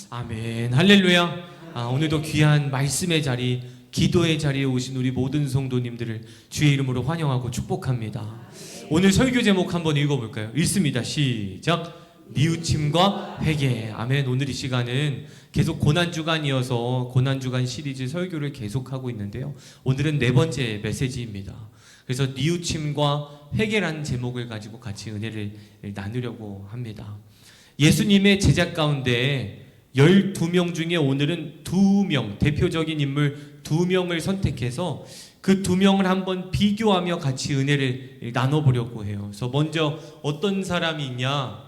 아멘. 할렐루야. 오늘도 귀한 말씀의 자리, 기도의 자리에 오신 우리 모든 성도님들을 주의 이름으로 환영하고 축복합니다. 오늘 설교 제목 한번 읽어볼까요? 읽습니다. 시작. 뉘우침과 회개. 아멘. 오늘 이 시간은 계속 고난주간이어서 고난주간 시리즈 설교를 계속하고 있는데요, 오늘은 네 번째 메시지입니다. 그래서 뉘우침과 회개라는 제목을 가지고 같이 은혜를 나누려고 합니다. 예수님의 제자 가운데 12명 중에 오늘은 2명, 대표적인 인물 2명을 선택해서 그 2명을 한번 비교하며 같이 은혜를 나눠보려고 해요. 그래서 먼저 어떤 사람이 있냐?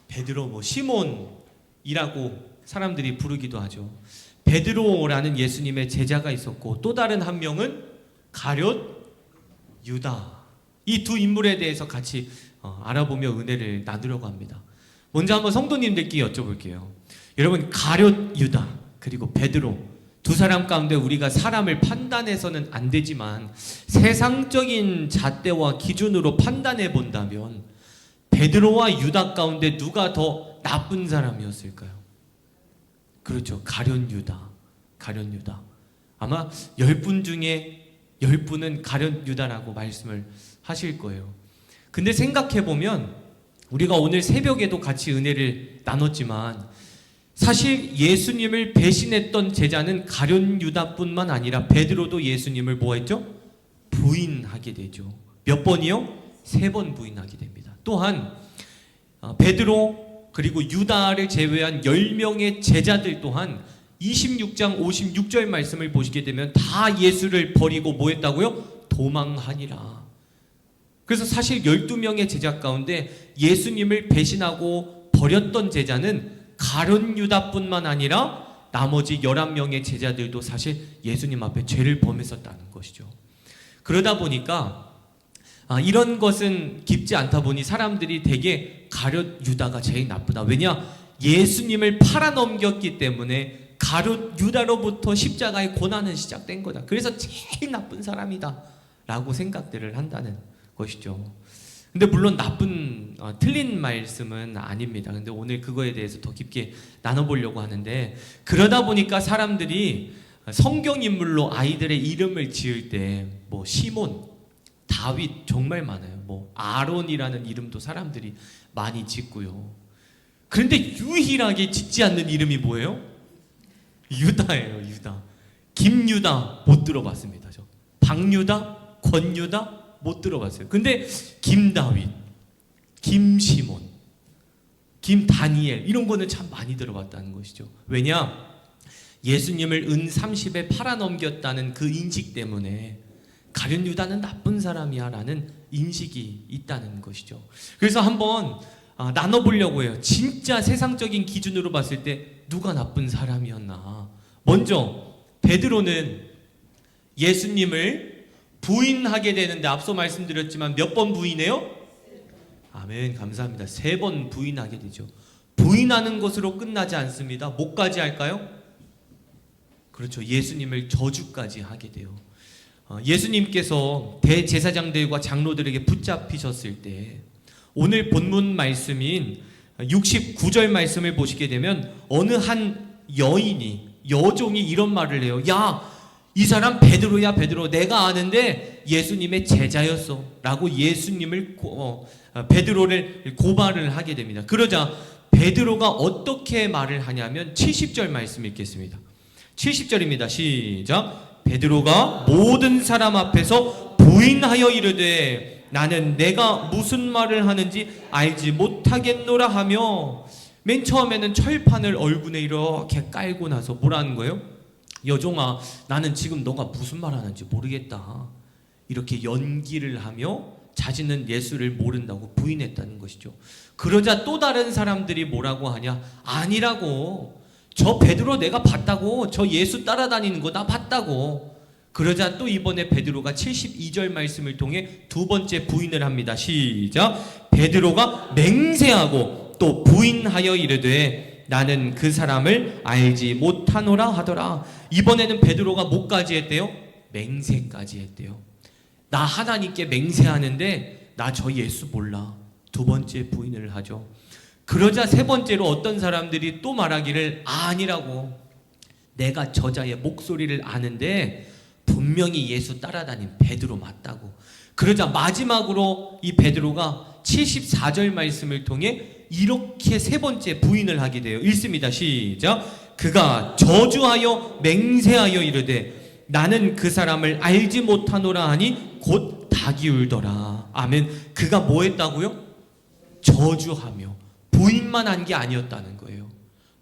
베드로, 시몬이라고 사람들이 부르기도 하죠. 베드로라는 예수님의 제자가 있었고, 또 다른 한 명은 가룟 유다. 이 두 인물에 대해서 같이 알아보며 은혜를 나누려고 합니다. 먼저 한번 성도님들께 여쭤볼게요. 여러분, 가룟 유다 그리고 베드로, 두 사람 가운데 우리가 사람을 판단해서는 안 되지만 세상적인 잣대와 기준으로 판단해 본다면 베드로와 유다 가운데 누가 더 나쁜 사람이었을까요? 그렇죠, 가룟 유다. 아마 10분 중에 10분은 가룟 유다라고 말씀을 하실 거예요. 근데 생각해보면 우리가 오늘 새벽에도 같이 은혜를 나눴지만 사실 예수님을 배신했던 제자는 가룟 유다뿐만 아니라 베드로도 예수님을 뭐했죠? 부인하게 되죠. 몇 번이요? 3번 부인하게 됩니다. 또한 베드로 그리고 유다를 제외한 10명의 제자들 또한 26장 56절 말씀을 보시게 되면 다 예수를 버리고 뭐 했다고요? 도망하니라. 그래서 사실 12명의 제자 가운데 예수님을 배신하고 버렸던 제자는 가룟 유다뿐만 아니라 나머지 11명의 제자들도 사실 예수님 앞에 죄를 범했었다는 것이죠. 그러다 보니까 이런 것은 깊지 않다 보니 사람들이 되게 가룟 유다가 제일 나쁘다. 왜냐? 예수님을 팔아넘겼기 때문에 가룟 유다로부터 십자가의 고난은 시작된 거다. 그래서 제일 나쁜 사람이다 라고 생각들을 한다는 것이죠. 근데 물론 틀린 말씀은 아닙니다. 근데 오늘 그거에 대해서 더 깊게 나눠보려고 하는데, 그러다 보니까 사람들이 성경인물로 아이들의 이름을 지을 때 시몬, 다윗 정말 많아요. 아론이라는 이름도 사람들이 많이 짓고요. 그런데 유일하게 짓지 않는 이름이 뭐예요? 유다예요. 유다. 김유다 못 들어봤습니다. 저 박유다, 권유다 못 들어봤어요. 근데 김다윗, 김시몬, 김다니엘 이런 거는 참 많이 들어봤다는 것이죠. 왜냐? 예수님을 은 30에 팔아넘겼다는 그 인식 때문에 가룟 유다는 나쁜 사람이야 라는 인식이 있다는 것이죠. 그래서 한번 나눠보려고 해요. 진짜 세상적인 기준으로 봤을 때 누가 나쁜 사람이었나. 먼저 베드로는 예수님을 부인하게 되는데 앞서 말씀드렸지만 몇 번 부인해요? 아멘, 감사합니다. 3번 부인하게 되죠. 부인하는 것으로 끝나지 않습니다. 뭐까지 할까요? 그렇죠, 예수님을 저주까지 하게 돼요. 예수님께서 대제사장들과 장로들에게 붙잡히셨을 때 오늘 본문 말씀인 69절 말씀을 보시게 되면 어느 한 여종이 이런 말을 해요. 야, 이 사람 베드로야. 베드로, 내가 아는데 예수님의 제자였어 라고 베드로를 고발을 하게 됩니다. 그러자 베드로가 어떻게 말을 하냐면 70절 말씀 읽겠습니다. 70절입니다. 시작. 베드로가 모든 사람 앞에서 부인하여 이르되 나는 내가 무슨 말을 하는지 알지 못하겠노라 하며, 맨 처음에는 철판을 얼굴에 이렇게 깔고 나서 뭐라는 거예요? 여종아, 나는 지금 너가 무슨 말 하는지 모르겠다. 이렇게 연기를 하며 자신은 예수를 모른다고 부인했다는 것이죠. 그러자 또 다른 사람들이 뭐라고 하냐? 아니라고. 저 베드로 내가 봤다고. 저 예수 따라다니는 거 나 봤다고. 그러자 또 이번에 베드로가 72절 말씀을 통해 두 번째 부인을 합니다. 시작. 베드로가 맹세하고 또 부인하여 이르되 나는 그 사람을 알지 못하노라 하더라. 이번에는 베드로가 뭐까지 했대요? 맹세까지 했대요. 나 하나님께 맹세하는데 나 저 예수 몰라. 두 번째 부인을 하죠. 그러자 세 번째로 어떤 사람들이 또 말하기를 아니라고. 내가 저자의 목소리를 아는데 분명히 예수 따라다닌 베드로 맞다고. 그러자 마지막으로 이 베드로가 74절 말씀을 통해 이렇게 세 번째 부인을 하게 돼요. 읽습니다. 시작. 그가 저주하여 맹세하여 이르되 나는 그 사람을 알지 못하노라 하니 곧 닭이 울더라. 아멘. 그가 뭐 했다고요? 저주하며. 부인만 한 게 아니었다는 거예요.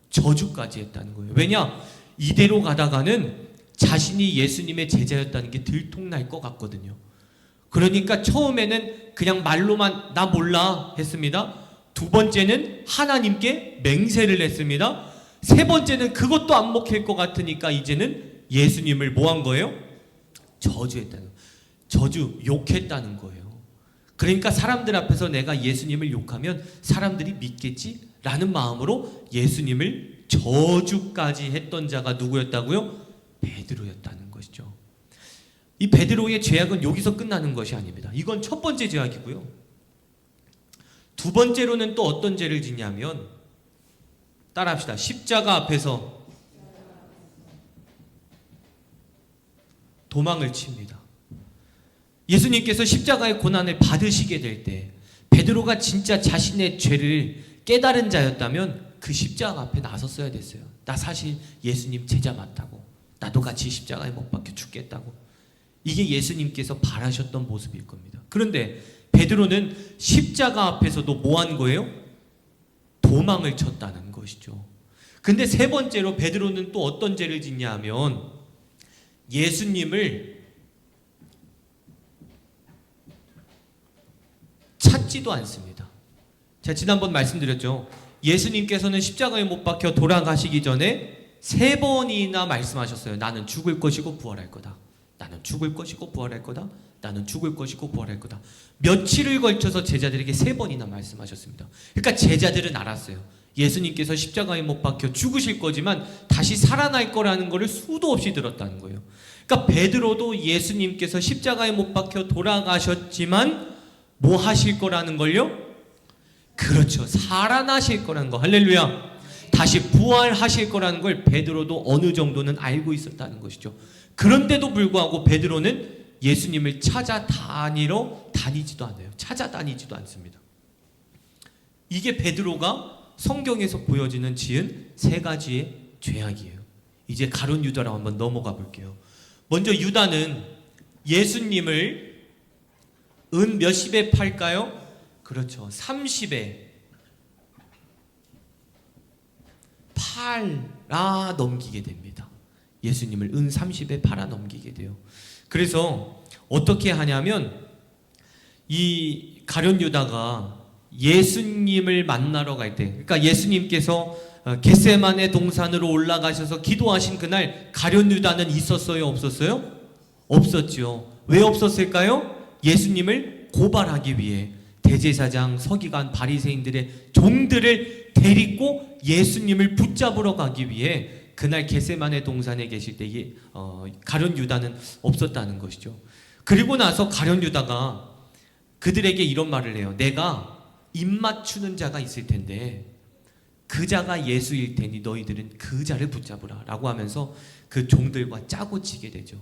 저주까지 했다는 거예요. 왜냐? 이대로 가다가는 자신이 예수님의 제자였다는 게 들통날 것 같거든요. 그러니까 처음에는 그냥 말로만 나 몰라 했습니다. 두 번째는 하나님께 맹세를 했습니다. 세 번째는 그것도 안 먹힐 것 같으니까 이제는 예수님을 뭐 한 거예요? 저주했다는 거예요. 저주, 욕했다는 거예요. 그러니까 사람들 앞에서 내가 예수님을 욕하면 사람들이 믿겠지? 라는 마음으로 예수님을 저주까지 했던 자가 누구였다고요? 베드로였다는 것이죠. 이 베드로의 죄악은 여기서 끝나는 것이 아닙니다. 이건 첫 번째 죄악이고요. 두 번째로는 또 어떤 죄를 짓냐면, 따라합시다. 십자가 앞에서 도망을 칩니다. 예수님께서 십자가의 고난을 받으시게 될 때 베드로가 진짜 자신의 죄를 깨달은 자였다면 그 십자가 앞에 나섰어야 됐어요. 나 사실 예수님 제자 맞다고. 나도 같이 십자가에 못 박혀 죽겠다고. 이게 예수님께서 바라셨던 모습일 겁니다. 그런데 베드로는 십자가 앞에서도 뭐 한 거예요? 도망을 쳤다는 것이죠. 근데 세 번째로 베드로는 또 어떤 죄를 짓냐 하면 예수님을 찾지도 않습니다. 제가 지난번 말씀드렸죠. 예수님께서는 십자가에 못 박혀 돌아가시기 전에 세 번이나 말씀하셨어요. 나는 죽을 것이고 부활할 거다. 나는 죽을 것이고 부활할 거다. 나는 죽을 것이고 부활할 거다. 며칠을 걸쳐서 제자들에게 세 번이나 말씀하셨습니다. 그러니까 제자들은 알았어요. 예수님께서 십자가에 못 박혀 죽으실 거지만 다시 살아날 거라는 것을 수도 없이 들었다는 거예요. 그러니까 베드로도 예수님께서 십자가에 못 박혀 돌아가셨지만 뭐 하실 거라는 걸요? 그렇죠. 살아나실 거라는 거. 할렐루야. 다시 부활하실 거라는 걸 베드로도 어느 정도는 알고 있었다는 것이죠. 그런데도 불구하고 베드로는 예수님을 찾아다니러 다니지도 않아요. 찾아다니지도 않습니다. 이게 베드로가 성경에서 보여지는 지은 세 가지의 죄악이에요. 이제 가룟 유다로 한번 넘어가 볼게요. 먼저 유다는 예수님을 은 몇십에 팔까요? 그렇죠. 30에 팔아 넘기게 됩니다. 예수님을 은 30에 팔아 넘기게 돼요. 그래서 어떻게 하냐면 이 가룟 유다가 예수님을 만나러 갈 때, 그러니까 예수님께서 겟세마네 동산으로 올라가셔서 기도하신 그날 가룟 유다는 있었어요? 없었어요? 없었죠. 왜 없었을까요? 예수님을 고발하기 위해 대제사장, 서기관, 바리새인들의 종들을 데리고 예수님을 붙잡으러 가기 위해 그날 겟세마네 동산에 계실 때에 가룟 유다는 없었다는 것이죠. 그리고 나서 가룟 유다가 그들에게 이런 말을 해요. 내가 입 맞추는 자가 있을 텐데 그 자가 예수일 테니 너희들은 그 자를 붙잡으라 라고 하면서 그 종들과 짜고 치게 되죠.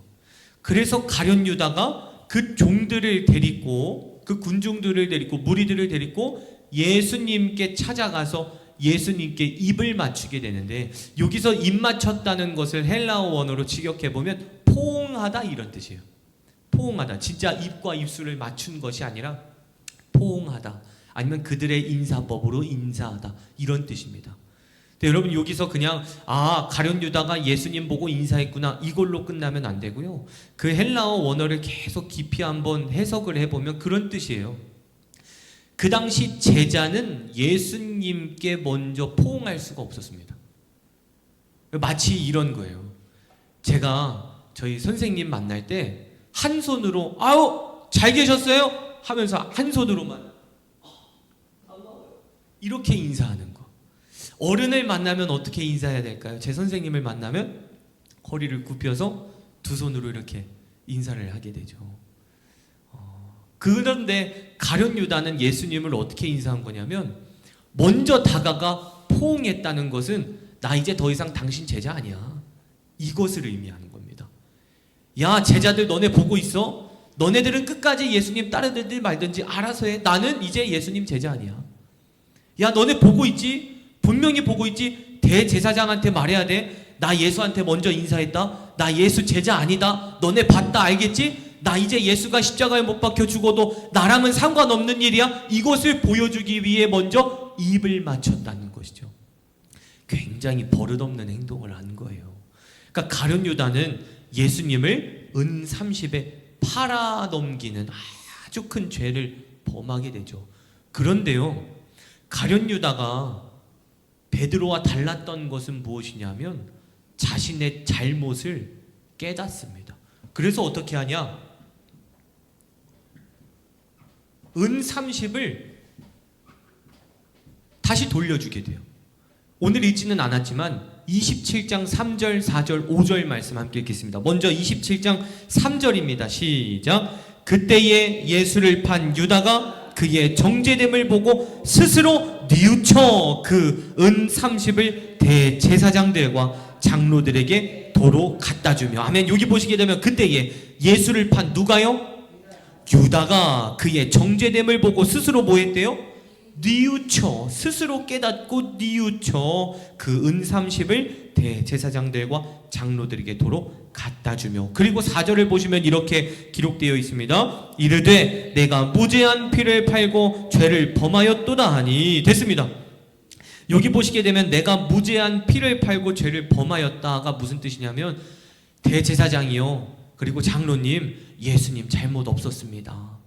그래서 가룟 유다가 그 종들을 데리고 그 군중들을 데리고 무리들을 데리고 예수님께 찾아가서 예수님께 입을 맞추게 되는데, 여기서 입 맞췄다는 것을 헬라어 원어로 직역해보면 포옹하다 이런 뜻이에요. 포옹하다. 진짜 입과 입술을 맞춘 것이 아니라 포옹하다. 아니면 그들의 인사법으로 인사하다 이런 뜻입니다. 근데 여러분 여기서 그냥 가룟 유다가 예수님 보고 인사했구나 이걸로 끝나면 안 되고요. 그 헬라어 원어를 계속 깊이 한번 해석을 해보면 그런 뜻이에요. 그 당시 제자는 예수님께 먼저 포옹할 수가 없었습니다. 마치 이런 거예요. 제가 저희 선생님 만날 때 한 손으로 아우 잘 계셨어요? 하면서 한 손으로만 이렇게 인사하는 거. 어른을 만나면 어떻게 인사해야 될까요? 제 선생님을 만나면 허리를 굽혀서 두 손으로 이렇게 인사를 하게 되죠. 그런데 가룟 유다는 예수님을 어떻게 인사한 거냐면 먼저 다가가 포옹했다는 것은 나 이제 더 이상 당신 제자 아니야. 이것을 의미하는 겁니다. 야, 제자들 너네 보고 있어? 너네들은 끝까지 예수님 따르든지 말든지 알아서 해. 나는 이제 예수님 제자 아니야. 야, 너네 보고 있지? 분명히 보고 있지? 대제사장한테 말해야 돼. 나 예수한테 먼저 인사했다. 나 예수 제자 아니다. 너네 봤다 알겠지? 나 이제 예수가 십자가에 못 박혀 죽어도 나랑은 상관없는 일이야. 이것을 보여주기 위해 먼저 입을 맞췄다는 것이죠. 굉장히 버릇없는 행동을 한 거예요. 그러니까 가룟 유다는 예수님을 은 30에 팔아넘기는 아주 큰 죄를 범하게 되죠. 그런데요, 가룟 유다가 베드로와 달랐던 것은 무엇이냐면 자신의 잘못을 깨닫습니다. 그래서 어떻게 하냐? 은 30을 다시 돌려주게 돼요. 오늘 읽지는 않았지만 27장 3절, 4절, 5절 말씀 함께 읽겠습니다. 먼저 27장 3절입니다. 시작. 그때에 예수를 판 유다가 그의 정죄됨을 보고 스스로 뉘우쳐 그 은 30을 대제사장들과 장로들에게 도로 갖다 주며. 아멘. 여기 보시게 되면 그때에 예수를 판 누가요? 유다가 그의 정죄됨을 보고 스스로 뭐 했대요? 뉘우쳐, 스스로 깨닫고 뉘우쳐 그 은 30을 대제사장들과 장로들에게 도로 갖다 주며. 그리고 4절을 보시면 이렇게 기록되어 있습니다. 이르되 내가 무죄한 피를 팔고 죄를 범하였도다 하니. 됐습니다. 여기 보시게 되면 내가 무죄한 피를 팔고 죄를 범하였다가 무슨 뜻이냐면 대제사장이요, 그리고 장로님, 예수님 잘못 없었습니다.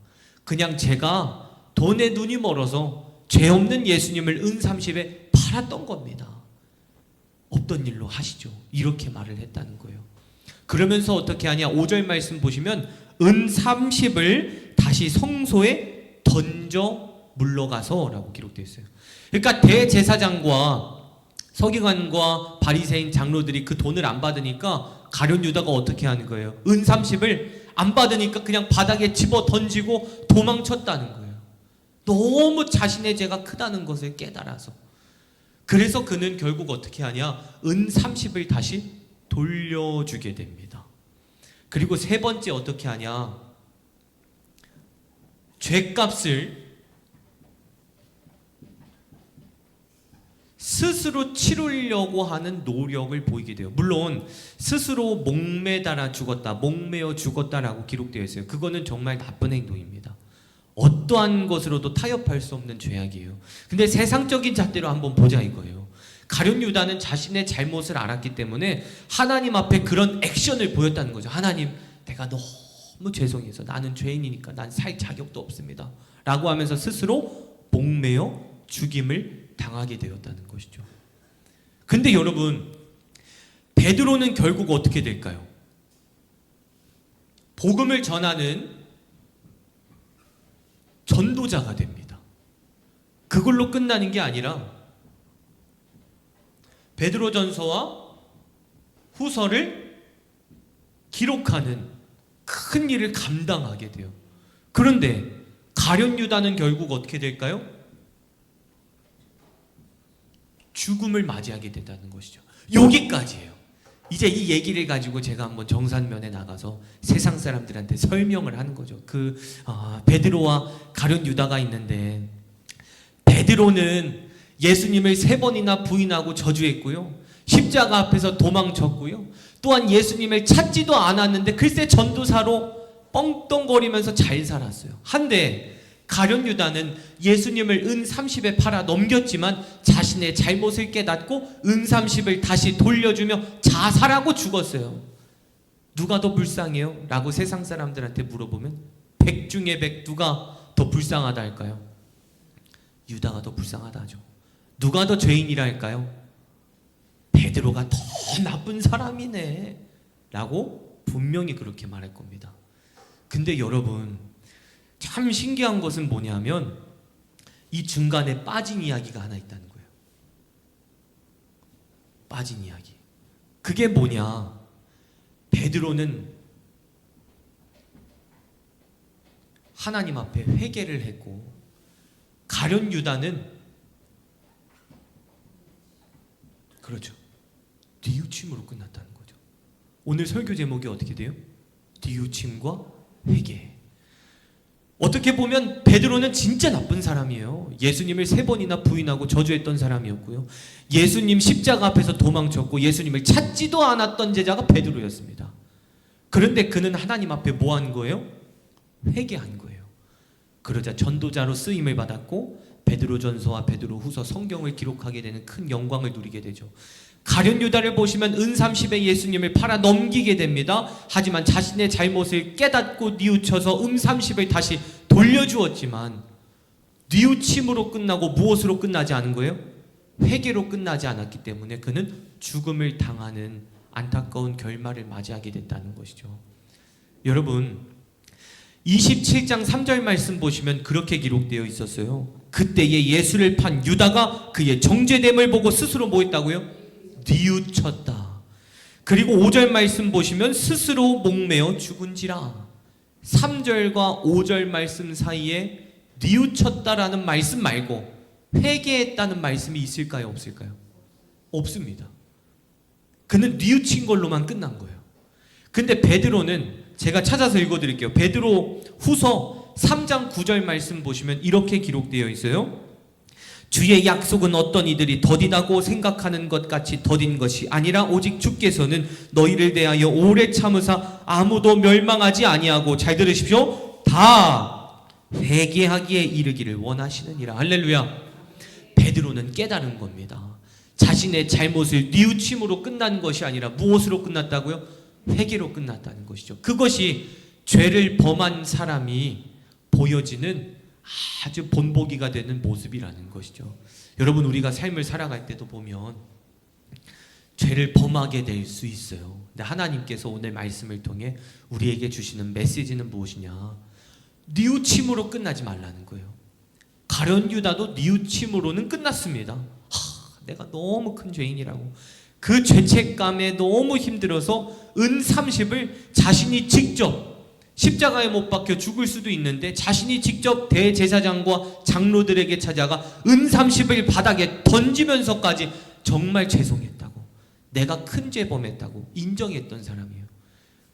그냥 제가 돈에 눈이 멀어서 죄 없는 예수님을 은 30에 팔았던 겁니다. 없던 일로 하시죠. 이렇게 말을 했다는 거예요. 그러면서 어떻게 하냐? 5절 말씀 보시면 은 30을 다시 성소에 던져 물러가서 라고 기록되어 있어요. 그러니까 대제사장과 서기관과 바리새인 장로들이 그 돈을 안 받으니까 가룟 유다가 어떻게 하는 거예요? 은 30을 안 받으니까 그냥 바닥에 집어 던지고 도망쳤다는 거예요. 너무 자신의 죄가 크다는 것을 깨달아서. 그래서 그는 결국 어떻게 하냐? 은 30을 다시 돌려주게 됩니다. 그리고 세 번째 어떻게 하냐? 죄값을 스스로 치르려고 하는 노력을 보이게 돼요. 물론 스스로 목매달아 죽었다, 목매어 죽었다라고 기록되어 있어요. 그거는 정말 나쁜 행동입니다. 어떠한 것으로도 타협할 수 없는 죄악이에요. 근데 세상적인 잣대로 한번 보자 이거예요. 가룟 유다는 자신의 잘못을 알았기 때문에 하나님 앞에 그런 액션을 보였다는 거죠. 하나님, 내가 너무 죄송해서 나는 죄인이니까 난 살 자격도 없습니다 라고 하면서 스스로 목매어 죽임을 당하게 되었다는 것이죠. 근데 여러분, 베드로는 결국 어떻게 될까요? 복음을 전하는 전도자가 됩니다. 그걸로 끝나는 게 아니라 베드로전서와 후서를 기록하는 큰 일을 감당하게 돼요. 그런데 가룟 유다는 결국 어떻게 될까요? 죽음을 맞이하게 된다는 것이죠. 여기까지예요. 이제 이 얘기를 가지고 제가 한번 정산면에 나가서 세상 사람들한테 설명을 하는 거죠. 베드로와 가룟 유다가 있는데, 베드로는 예수님을 3번이나 부인하고 저주했고요, 십자가 앞에서 도망쳤고요, 또한 예수님을 찾지도 않았는데 글쎄 전도사로 뻥뻥거리면서 잘 살았어요. 한데 가룟 유다는 예수님을 은 30에 팔아 넘겼지만 자신의 잘못을 깨닫고 은 30을 다시 돌려주며 자살하고 죽었어요. 누가 더 불쌍해요? 라고 세상 사람들한테 물어보면 100 중에 100 누가 더 불쌍하다 할까요? 유다가 더 불쌍하다 하죠. 누가 더 죄인이라 할까요? 베드로가 더 나쁜 사람이네 라고 분명히 그렇게 말할 겁니다. 근데 여러분, 참 신기한 것은 뭐냐면 이 중간에 빠진 이야기가 하나 있다는 거예요. 빠진 이야기. 그게 뭐냐? 베드로는 하나님 앞에 회개를 했고, 가룟 유다는 그렇죠. 뉘우침으로 끝났다는 거죠. 오늘 설교 제목이 어떻게 돼요? 뉘우침과 회개. 어떻게 보면 베드로는 진짜 나쁜 사람이에요. 예수님을 3번이나 부인하고 저주했던 사람이었고요. 예수님 십자가 앞에서 도망쳤고 예수님을 찾지도 않았던 제자가 베드로였습니다. 그런데 그는 하나님 앞에 뭐 한 거예요? 회개한 거예요. 그러자 전도자로 쓰임을 받았고 베드로전서와 베드로후서 성경을 기록하게 되는 큰 영광을 누리게 되죠. 가룟 유다를 보시면 은30에 예수님을 팔아 넘기게 됩니다. 하지만 자신의 잘못을 깨닫고 뉘우쳐서 은30을 다시 돌려주었지만 뉘우침으로 끝나고 무엇으로 끝나지 않은 거예요? 회개로 끝나지 않았기 때문에 그는 죽음을 당하는 안타까운 결말을 맞이하게 됐다는 것이죠. 여러분 27장 3절 말씀 보시면 그렇게 기록되어 있었어요. 그때에 예수를 판 유다가 그의 정죄됨을 보고 스스로 뭐 했다고요? 뉘우쳤다. 그리고 5절 말씀 보시면 스스로 목매어 죽은지라. 3절과 5절 말씀 사이에 뉘우쳤다라는 말씀 말고 회개했다는 말씀이 있을까요? 없을까요? 없습니다. 그는 뉘우친 걸로만 끝난 거예요. 근데 베드로는 제가 찾아서 읽어드릴게요. 베드로 후서 3장 9절 말씀 보시면 이렇게 기록되어 있어요. 주의 약속은 어떤 이들이 더디다고 생각하는 것 같이 더딘 것이 아니라 오직 주께서는 너희를 대하여 오래 참으사 아무도 멸망하지 아니하고, 잘 들으십시오, 다 회개하기에 이르기를 원하시느니라. 할렐루야. 베드로는 깨달은 겁니다. 자신의 잘못을 뉘우침으로 끝난 것이 아니라 무엇으로 끝났다고요? 회개로 끝났다는 것이죠. 그것이 죄를 범한 사람이 보여지는 아주 본보기가 되는 모습이라는 것이죠. 여러분, 우리가 삶을 살아갈 때도 보면 죄를 범하게 될 수 있어요. 근데 하나님께서 오늘 말씀을 통해 우리에게 주시는 메시지는 무엇이냐? 뉘우침으로 끝나지 말라는 거예요. 가룟 유다도 뉘우침으로는 끝났습니다. 내가 너무 큰 죄인이라고 그 죄책감에 너무 힘들어서 은30을 자신이 직접 십자가에 못 박혀 죽을 수도 있는데 자신이 직접 대제사장과 장로들에게 찾아가 은30을 바닥에 던지면서까지 정말 죄송했다고, 내가 큰 죄 범했다고 인정했던 사람이에요.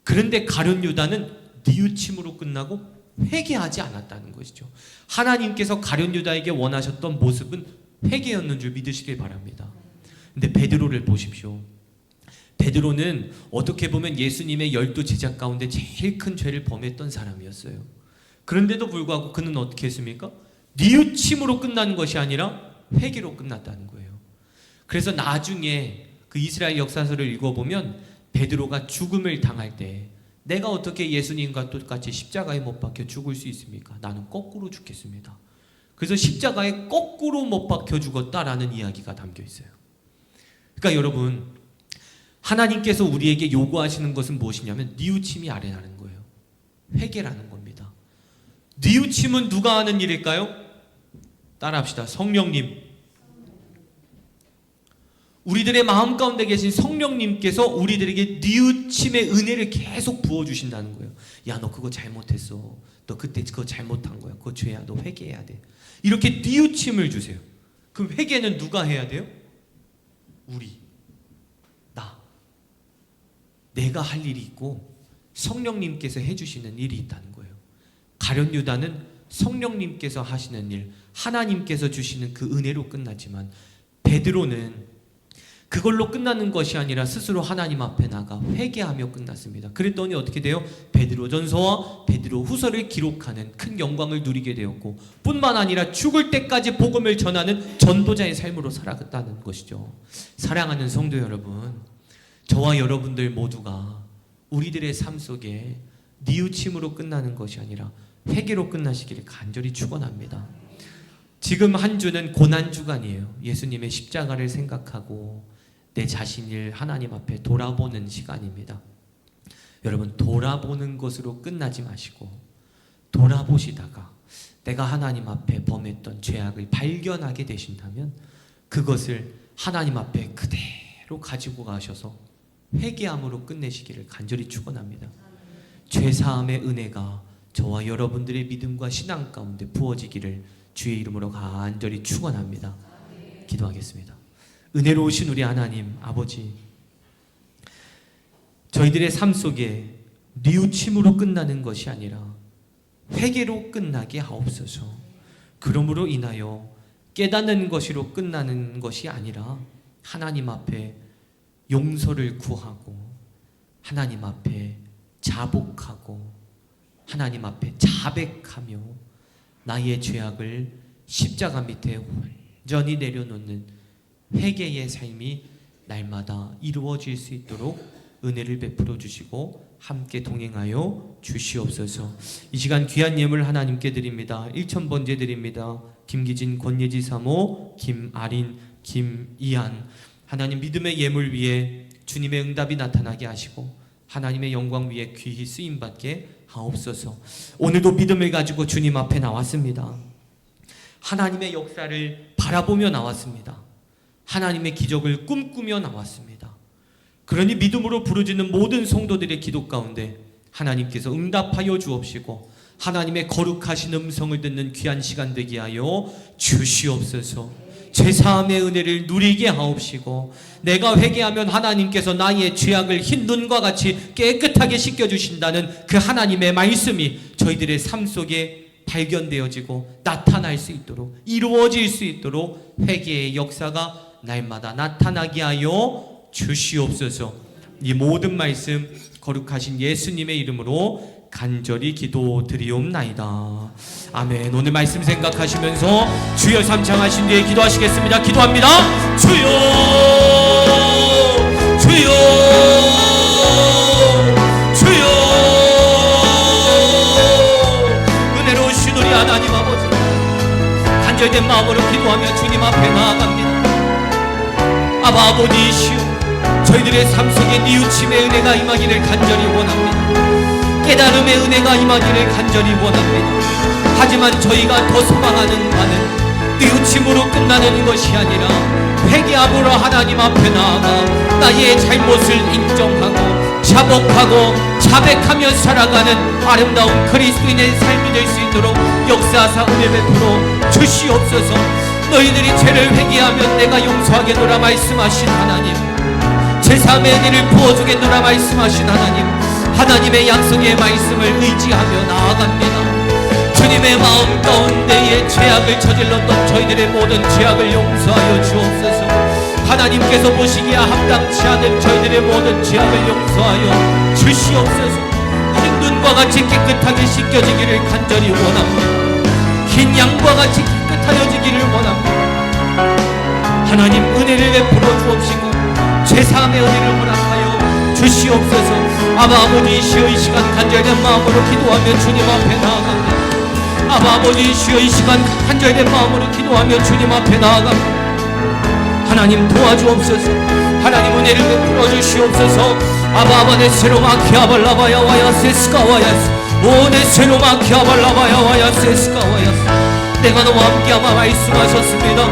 그런데 가룟 유다는 뉘우침으로 끝나고 회개하지 않았다는 것이죠. 하나님께서 가룟 유다에게 원하셨던 모습은 회개였는 줄 믿으시길 바랍니다. 근데 베드로를 보십시오. 베드로는 어떻게 보면 예수님의 12 제자 가운데 제일 큰 죄를 범했던 사람이었어요. 그런데도 불구하고 그는 어떻게 했습니까? 뉘우침으로 끝난 것이 아니라 회개로 끝났다는 거예요. 그래서 나중에 그 이스라엘 역사서를 읽어보면 베드로가 죽음을 당할 때 내가 어떻게 예수님과 똑같이 십자가에 못 박혀 죽을 수 있습니까? 나는 거꾸로 죽겠습니다. 그래서 십자가에 거꾸로 못 박혀 죽었다라는 이야기가 담겨 있어요. 그러니까 여러분, 하나님께서 우리에게 요구하시는 것은 무엇이냐면 뉘우침이 아니라는 거예요. 회개라는 겁니다. 뉘우침은 누가 하는 일일까요? 따라합시다. 성령님. 우리들의 마음 가운데 계신 성령님께서 우리들에게 뉘우침의 은혜를 계속 부어주신다는 거예요. 야, 너 그거 잘못했어. 너 그때 그거 잘못한 거야. 그거 죄야. 너 회개해야 돼. 이렇게 뉘우침을 주세요. 그럼 회개는 누가 해야 돼요? 우리. 내가 할 일이 있고 성령님께서 해주시는 일이 있다는 거예요. 가룟 유다는 성령님께서 하시는 일, 하나님께서 주시는 그 은혜로 끝나지만 베드로는 그걸로 끝나는 것이 아니라 스스로 하나님 앞에 나가 회개하며 끝났습니다. 그랬더니 어떻게 돼요? 베드로전서와 베드로후서를 기록하는 큰 영광을 누리게 되었고, 뿐만 아니라 죽을 때까지 복음을 전하는 전도자의 삶으로 살아갔다는 것이죠. 사랑하는 성도 여러분, 저와 여러분들 모두가 우리들의 삶 속에 뉘우침으로 끝나는 것이 아니라 회개로 끝나시기를 간절히 축원합니다. 지금 한 주는 고난주간이에요. 예수님의 십자가를 생각하고 내 자신을 하나님 앞에 돌아보는 시간입니다. 여러분, 돌아보는 것으로 끝나지 마시고 돌아보시다가 내가 하나님 앞에 범했던 죄악을 발견하게 되신다면 그것을 하나님 앞에 그대로 가지고 가셔서 회개함으로 끝내시기를 간절히 축원합니다. 죄사함의 은혜가 저와 여러분들의 믿음과 신앙 가운데 부어지기를 주의 이름으로 간절히 축원합니다. 기도하겠습니다. 은혜로우신 우리 하나님 아버지, 저희들의 삶 속에 뉘우침으로 끝나는 것이 아니라 회개로 끝나게 하옵소서. 그러므로 인하여 깨닫는 것으로 끝나는 것이 아니라 하나님 앞에 용서를 구하고 하나님 앞에 자복하고 하나님 앞에 자백하며 나의 죄악을 십자가 밑에 온전히 내려놓는 회개의 삶이 날마다 이루어질 수 있도록 은혜를 베풀어 주시고 함께 동행하여 주시옵소서. 이 시간 귀한 예물 하나님께 드립니다. 1,000번째 드립니다. 김기진, 권예지 사모, 김아린, 김이한. 하나님 믿음의 예물 위에 주님의 응답이 나타나게 하시고 하나님의 영광 위에 귀히 쓰임받게 하옵소서. 오늘도 믿음을 가지고 주님 앞에 나왔습니다. 하나님의 역사를 바라보며 나왔습니다. 하나님의 기적을 꿈꾸며 나왔습니다. 그러니 믿음으로 부르짖는 모든 성도들의 기도 가운데 하나님께서 응답하여 주옵시고 하나님의 거룩하신 음성을 듣는 귀한 시간 되게 하여 주시옵소서. 죄사함의 은혜를 누리게 하옵시고 내가 회개하면 하나님께서 나의 죄악을 흰 눈과 같이 깨끗하게 씻겨주신다는 그 하나님의 말씀이 저희들의 삶 속에 발견되어지고 나타날 수 있도록 이루어질 수 있도록 회개의 역사가 날마다 나타나게 하여 주시옵소서. 이 모든 말씀 거룩하신 예수님의 이름으로 간절히 기도드리옵나이다. 아멘. 오늘 말씀 생각하시면서 주여 삼창하신 뒤에 기도하시겠습니다. 기도합니다. 주여 주여 주여. 은혜로우신 우리 하나님 아버지, 간절된 마음으로 기도하며 주님 앞에 나아갑니다. 아바 아버지시여, 저희들의 삶 속에 뉘우침의 은혜가 임하기를 간절히 원합니다. 깨달음의 은혜가 임하기를 간절히 원합니다. 하지만 저희가 더 소망하는 바는 뉘우침으로 끝나는 것이 아니라 회개함으로 하나님 앞에 나아가 나의 잘못을 인정하고 자복하고 자백하며 살아가는 아름다운 그리스도인의 삶이 될 수 있도록 역사하사 은혜 베풀어 주시옵소서. 너희들이 죄를 회개하면 내가 용서하겠노라 말씀하신 하나님, 제3의 은혜를 부어주겠노라 말씀하신 하나님, 하나님의 약속의 말씀을 의지하며 나아갑니다. 주님의 마음 가운데에 죄악을 저질렀던 저희들의 모든 죄악을 용서하여 주옵소서. 하나님께서 보시기에 합당치 않은 저희들의 모든 죄악을 용서하여 주시옵소서. 흰 눈과 같이 깨끗하게 씻겨지기를 간절히 원합니다. 흰 양과 같이 깨끗하여지기를 원합니다. 하나님 은혜를 베풀어 주옵시고 죄사함의 은혜를 허락하여 주시옵소서. 아바 아버지시여, 이 시간 간절된 마음으로 기도하며 주님 앞에 나아갑니다. 아바 아버지시여, 이 시간 간절된 마음으로 기도하며 주님 앞에 나아갑니다. 하나님 도와주옵소서. 하나님 은혜를 베풀어 주시옵소서. 아바 아바네 세로마 키아발라바야 와야세스카와야스 오네 세로마 키아발라바야 와야세스카와야스. 내가 너와 함께하마 말씀하셨습니다.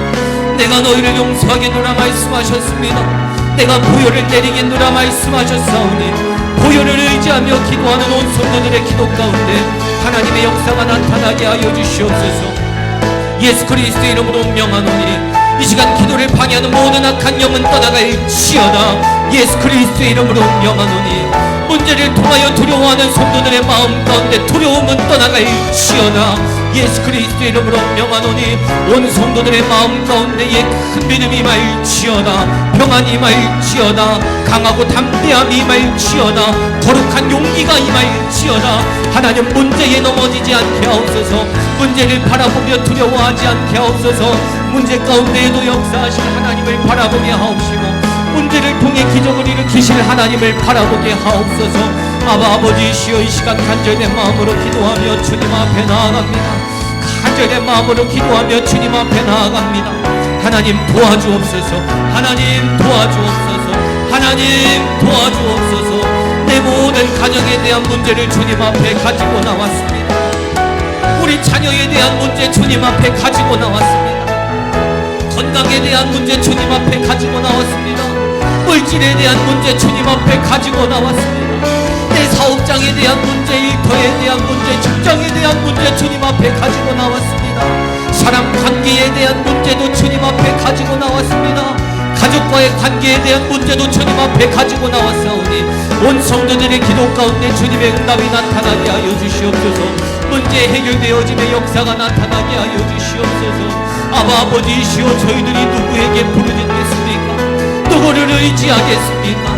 내가 너희를 용서하겠노라 말씀하셨습니다. 내가 보혈을 내리겠노라 말씀하셨사오니 보혈을 의지하며 기도하는 온 성도들의 기도 가운데 하나님의 역사가 나타나게 하여 주시옵소서. 예수 그리스도의 이름으로 명하노니 이 시간 기도를 방해하는 모든 악한 영은 떠나갈지어다. 예수 그리스도의 이름으로 명하노니 문제를 통하여 두려워하는 성도들의 마음 가운데 두려움은 떠나갈지어다. 예수 그리스도의 이름으로 명하노니 온 성도들의 마음 가운데에 큰 믿음이 임할지어다. 평안이 임할지어다. 강하고 담대함이 임할지어다. 거룩한 용기가 임할지어다. 하나님 문제에 넘어지지 않게 하옵소서. 문제를 바라보며 두려워하지 않게 하옵소서. 문제 가운데에도 역사하실 하나님을 바라보게 하옵시고 문제를 통해 기적을 일으키실 하나님을 바라보게 하옵소서. 아바 아버지시여, 이 시간 간절된 마음으로 기도하며 주님 앞에 나아갑니다. 간절된 마음으로 기도하며 주님 앞에 나아갑니다. 하나님 도와주옵소서. 하나님 도와주옵소서. 하나님 도와주옵소서. 내 모든 가정에 대한 문제를 주님 앞에 가지고 나왔습니다. 우리 자녀에 대한 문제 주님 앞에 가지고 나왔습니다. 건강에 대한 문제 주님 앞에 가지고 나왔습니다. 물질에 대한 문제 주님 앞에 가지고 나왔습니다. 내 사업장에 대한 문제, 일터에 대한 문제, 직장에 대한 문제 주님 앞에 가지고 나왔습니다. 사람 관계에 대한 문제도 주님 앞에 가지고 나왔습니다. 가족과의 관계에 대한 문제도 주님 앞에 가지고 나왔사오니 온 성도들의 기도 가운데 주님의 응답이 나타나게 하여 주시옵소서. 문제 해결되어짐의 역사가 나타나게 하여 주시옵소서. 아버지시오, 저희들이 누구에게 부르짖겠습니까? 누구를 의지하겠습니까?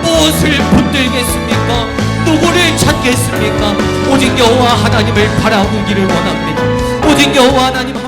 무엇을 붙들겠습니까? 누구를 찾겠습니까? 오직 여호와 하나님을 바라보기를 원합니다. 오직 여호와 하나님